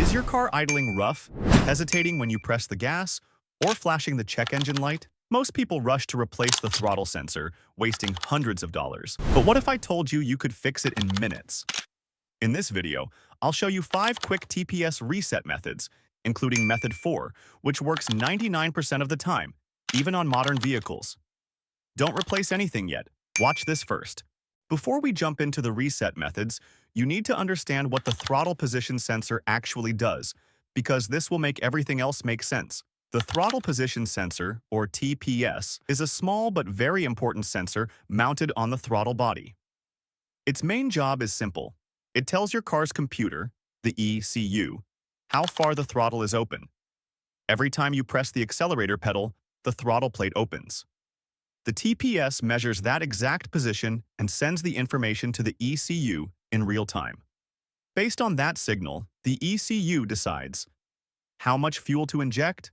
Is your car idling rough, hesitating when you press the gas, or flashing the check engine light? Most people rush to replace the throttle sensor, wasting hundreds of dollars. But what if I told you you could fix it in minutes? In this video, I'll show you 5 quick TPS reset methods, including Method 4, which works 99% of the time, even on modern vehicles. Don't replace anything yet. Watch this first. Before we jump into the reset methods, you need to understand what the throttle position sensor actually does, because this will make everything else make sense. The throttle position sensor, or TPS, is a small but very important sensor mounted on the throttle body. Its main job is simple. It tells your car's computer, the ECU, how far the throttle is open. Every time you press the accelerator pedal, the throttle plate opens. The TPS measures that exact position and sends the information to the ECU in real time. Based on that signal, the ECU decides how much fuel to inject,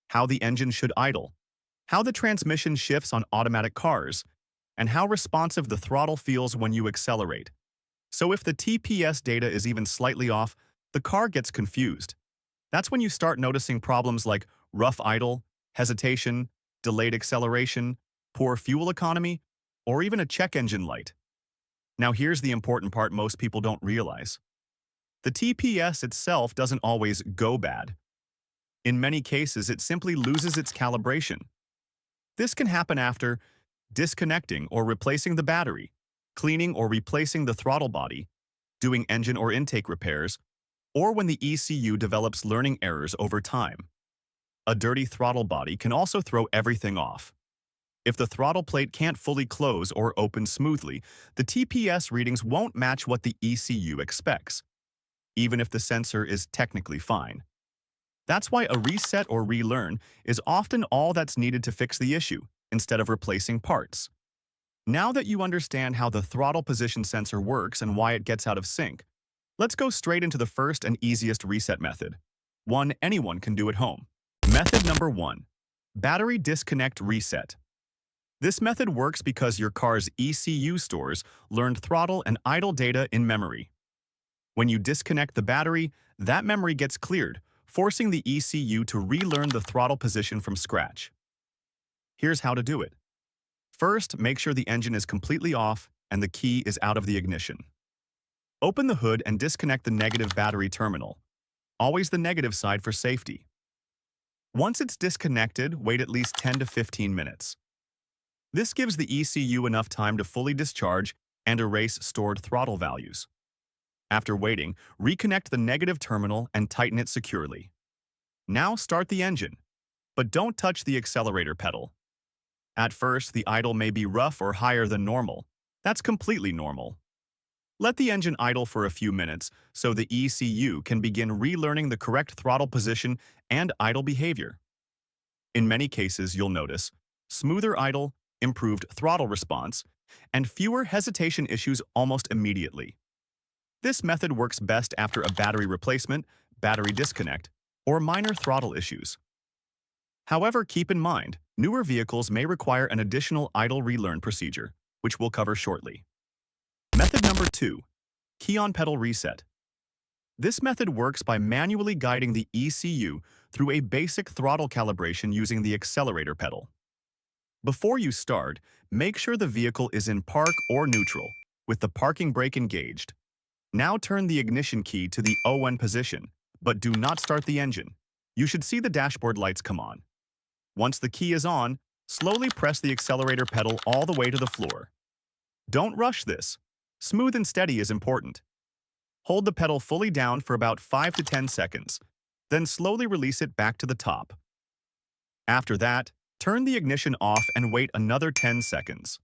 how the engine should idle, how the transmission shifts on automatic cars, and how responsive the throttle feels when you accelerate. So if the TPS data is even slightly off, the car gets confused. That's when you start noticing problems like rough idle, hesitation, delayed acceleration, poor fuel economy, or even a check engine light. Now here's the important part most people don't realize. The TPS itself doesn't always go bad. In many cases, it simply loses its calibration. This can happen after disconnecting or replacing the battery, cleaning or replacing the throttle body, doing engine or intake repairs, or when the ECU develops learning errors over time. A dirty throttle body can also throw everything off. If the throttle plate can't fully close or open smoothly, the TPS readings won't match what the ECU expects, even if the sensor is technically fine. That's why a reset or relearn is often all that's needed to fix the issue, instead of replacing parts. Now that you understand how the throttle position sensor works and why it gets out of sync, let's go straight into the first and easiest reset method, one anyone can do at home. Method number 1. Battery disconnect reset. This method works because your car's ECU stores learned throttle and idle data in memory. When you disconnect the battery, that memory gets cleared, forcing the ECU to relearn the throttle position from scratch. Here's how to do it. First, make sure the engine is completely off and the key is out of the ignition. Open the hood and disconnect the negative battery terminal, always the negative side for safety. Once it's disconnected, wait at least 10 to 15 minutes. This gives the ECU enough time to fully discharge and erase stored throttle values. After waiting, reconnect the negative terminal and tighten it securely. Now start the engine, but don't touch the accelerator pedal. At first, the idle may be rough or higher than normal. That's completely normal. Let the engine idle for a few minutes so the ECU can begin relearning the correct throttle position and idle behavior. In many cases, you'll notice smoother idle, improved throttle response, and fewer hesitation issues almost immediately. This method works best after a battery replacement, battery disconnect, or minor throttle issues. However, keep in mind, newer vehicles may require an additional idle relearn procedure, which we'll cover shortly. Method number 2. Key on pedal reset. This method works by manually guiding the ECU through a basic throttle calibration using the accelerator pedal. Before you start, make sure the vehicle is in park or neutral, with the parking brake engaged. Now turn the ignition key to the ON position, but do not start the engine. You should see the dashboard lights come on. Once the key is on, slowly press the accelerator pedal all the way to the floor. Don't rush this. Smooth and steady is important. Hold the pedal fully down for about 5 to 10 seconds, then slowly release it back to the top. After that, turn the ignition off and wait another 10 seconds.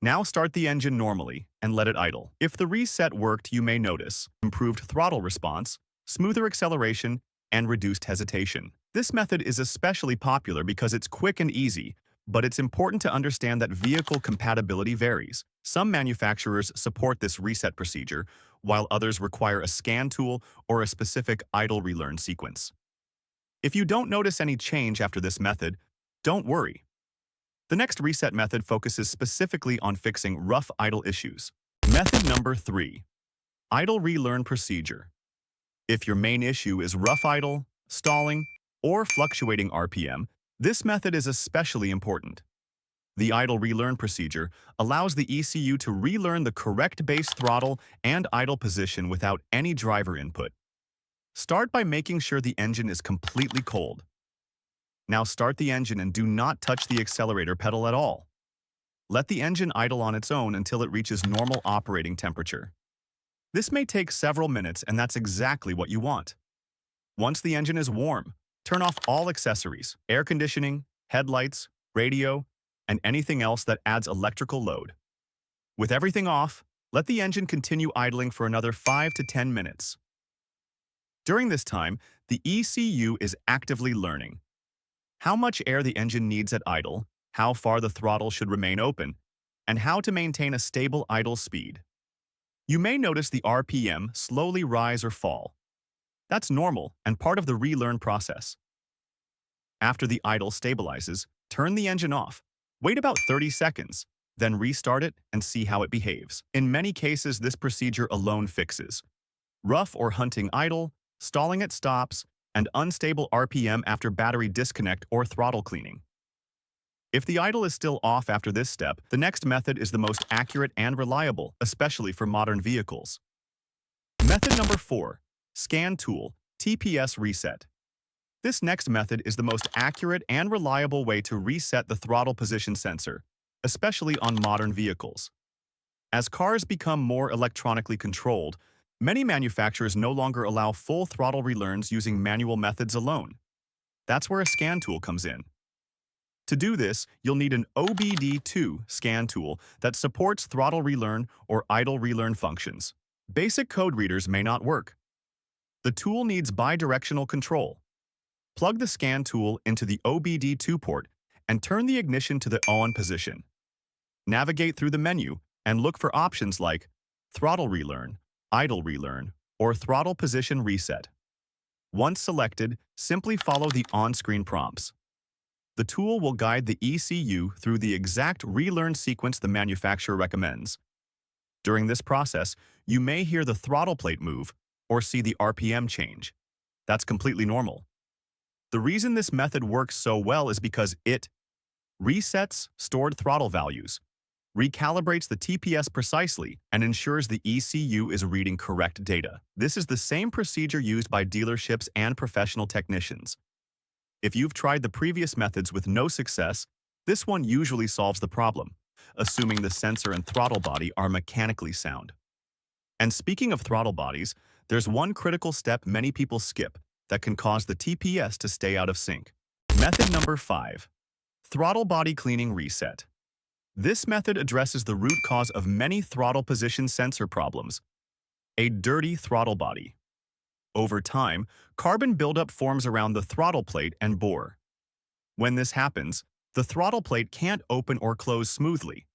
Now start the engine normally and let it idle. If the reset worked, you may notice improved throttle response, smoother acceleration, and reduced hesitation. This method is especially popular because it's quick and easy, but it's important to understand that vehicle compatibility varies. Some manufacturers support this reset procedure, while others require a scan tool or a specific idle relearn sequence. If you don't notice any change after this method, don't worry. The next reset method focuses specifically on fixing rough idle issues. Method number 3. Idle relearn procedure. If your main issue is rough idle, stalling, or fluctuating RPM, this method is especially important. The idle relearn procedure allows the ECU to relearn the correct base throttle and idle position without any driver input. Start by making sure the engine is completely cold. Now start the engine and do not touch the accelerator pedal at all. Let the engine idle on its own until it reaches normal operating temperature. This may take several minutes, and that's exactly what you want. Once the engine is warm, turn off all accessories, air conditioning, headlights, radio, and anything else that adds electrical load. With everything off, let the engine continue idling for another 5 to 10 minutes. During this time, the ECU is actively learning how much air the engine needs at idle, how far the throttle should remain open, and how to maintain a stable idle speed. You may notice the RPM slowly rise or fall. That's normal and part of the relearn process. After the idle stabilizes, turn the engine off. Wait about 30 seconds, then restart it and see how it behaves. In many cases, this procedure alone fixes rough or hunting idle, stalling at stops, and unstable RPM after battery disconnect or throttle cleaning. If the idle is still off after this step, the next method is the most accurate and reliable, especially for modern vehicles. Method number 4, Scan Tool, TPS Reset. This next method is the most accurate and reliable way to reset the throttle position sensor, especially on modern vehicles. As cars become more electronically controlled, many manufacturers no longer allow full throttle relearns using manual methods alone. That's where a scan tool comes in. To do this, you'll need an OBD2 scan tool that supports throttle relearn or idle relearn functions. Basic code readers may not work. The tool needs bidirectional control. Plug the scan tool into the OBD2 port and turn the ignition to the on position. Navigate through the menu and look for options like throttle relearn, idle relearn, or throttle position reset. Once selected, simply follow the on-screen prompts. The tool will guide the ECU through the exact relearn sequence the manufacturer recommends. During this process, you may hear the throttle plate move or see the RPM change. That's completely normal. The reason this method works so well is because it resets stored throttle values, recalibrates the TPS precisely, and ensures the ECU is reading correct data. This is the same procedure used by dealerships and professional technicians. If you've tried the previous methods with no success, this one usually solves the problem, assuming the sensor and throttle body are mechanically sound. And speaking of throttle bodies, there's one critical step many people skip that can cause the TPS to stay out of sync. Method number 5, Throttle Body Cleaning Reset. This method addresses the root cause of many throttle position sensor problems, a dirty throttle body. Over time, carbon buildup forms around the throttle plate and bore. When this happens, the throttle plate can't open or close smoothly.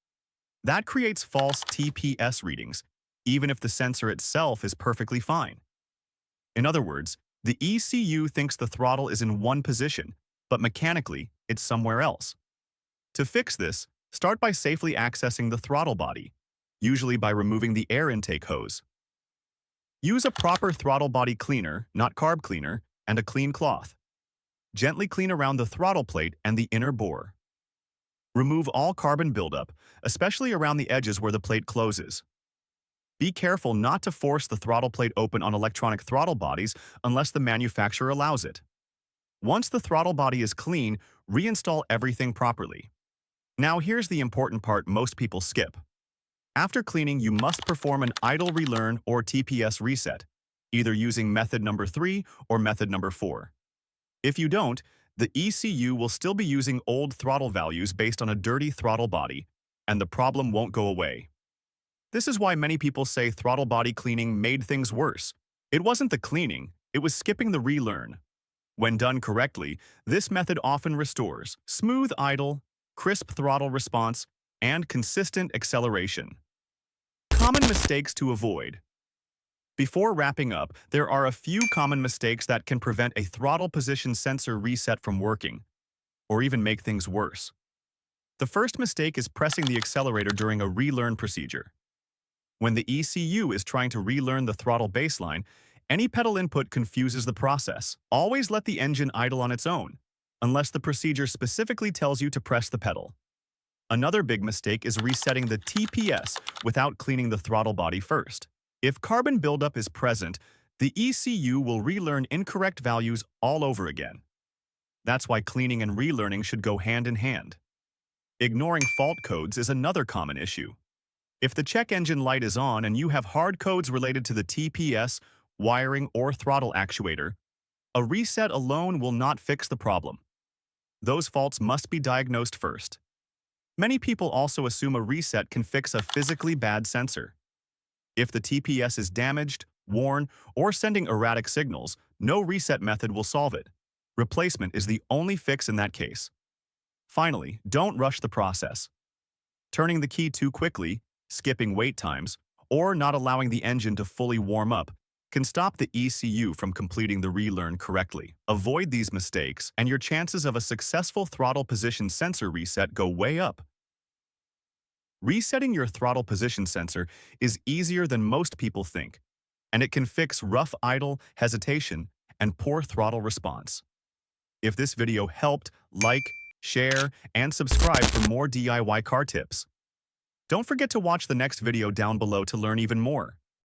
That creates false TPS readings, even if the sensor itself is perfectly fine. In other words, the ECU thinks the throttle is in one position, but mechanically, it's somewhere else. To fix this, start by safely accessing the throttle body, usually by removing the air intake hose. Use a proper throttle body cleaner, not carb cleaner, and a clean cloth. Gently clean around the throttle plate and the inner bore. Remove all carbon buildup, especially around the edges where the plate closes. Be careful not to force the throttle plate open on electronic throttle bodies unless the manufacturer allows it. Once the throttle body is clean, reinstall everything properly. Now here's the important part most people skip. After cleaning, you must perform an idle relearn or TPS reset, either using method number 3 or method number 4. If you don't, the ECU will still be using old throttle values based on a dirty throttle body, and the problem won't go away. This is why many people say throttle body cleaning made things worse. It wasn't the cleaning, it was skipping the relearn. When done correctly, this method often restores smooth idle, crisp throttle response, and consistent acceleration. Common mistakes to avoid. Before wrapping up, there are a few common mistakes that can prevent a throttle position sensor reset from working, or even make things worse. The first mistake is pressing the accelerator during a relearn procedure. When the ECU is trying to relearn the throttle baseline, Any pedal input confuses the process. Always let the engine idle on its own, unless the procedure specifically tells you to press the pedal. Another big mistake is resetting the TPS without cleaning the throttle body first. If carbon buildup is present, the ECU will relearn incorrect values all over again. That's why cleaning and relearning should go hand in hand. Ignoring fault codes is another common issue. If the check engine light is on and you have hard codes related to the TPS, wiring, or throttle actuator, a reset alone will not fix the problem. Those faults must be diagnosed first. Many people also assume a reset can fix a physically bad sensor. If the TPS is damaged, worn, or sending erratic signals, no reset method will solve it. Replacement is the only fix in that case. Finally, don't rush the process. Turning the key too quickly, skipping wait times, or not allowing the engine to fully warm up can stop the ECU from completing the relearn correctly. Avoid these mistakes, and your chances of a successful throttle position sensor reset go way up. Resetting your throttle position sensor is easier than most people think, and it can fix rough idle, hesitation, and poor throttle response. If this video helped, like, share, and subscribe for more DIY car tips. Don't forget to watch the next video down below to learn even more.